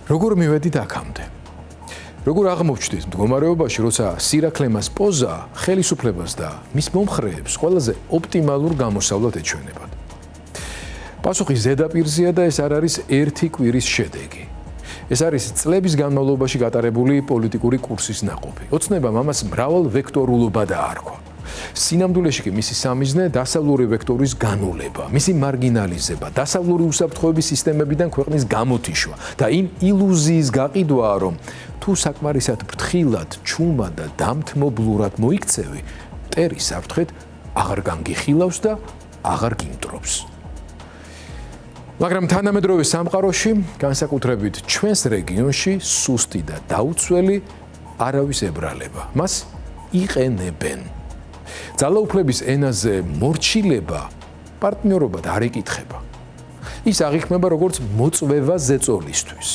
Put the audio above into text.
როგორ მივედით აქამდე? როგორ აღმოჩნდით მდგომარეობაში, როცა სირაქლემას პოზა ხელისუფლებას და მის მომხრეებს ყველაზე ოპტიმალურ გამოსავლად ეჩვენებათ? პასუხი ზედაპირზეა და ეს არ არის ერთი კვირის შედეგი. ეს არის წლების განმავლობაში გატარებული პოლიტიკური კურსის ნაყოფი. ოცნებამ ამას მრავალვექტორულობა დაარქვა. სინამდვილეში კი მისი სამიზნე დასავლური ვექტორის განულება, მისი მარგინალიზება, დასავლური უსაფრთხოების სისტემებიდან ქვეყნის გამოთიშვა და იმ ილუზიის გაყიდვა, რომ თუ საკმარისად ფრთხილად, ჩუმად და დამთმობლურად მოიქცევი, მტერი საფრთხეთ აღარ განგიხილავს და აღარ გიმტრობს. მაგრამ თანამედროვე სამყაროში, განსაკუთრებით ჩვენს რეგიონში, სუსტი და დაუცველი არავის ებრალება. მას იყენებენ. ძალაუფლების ენაზე მორჩილება პარტნიორობად არ იკითხება. ის აღიქმება როგორც მოწვევა ზეწოლისთვის.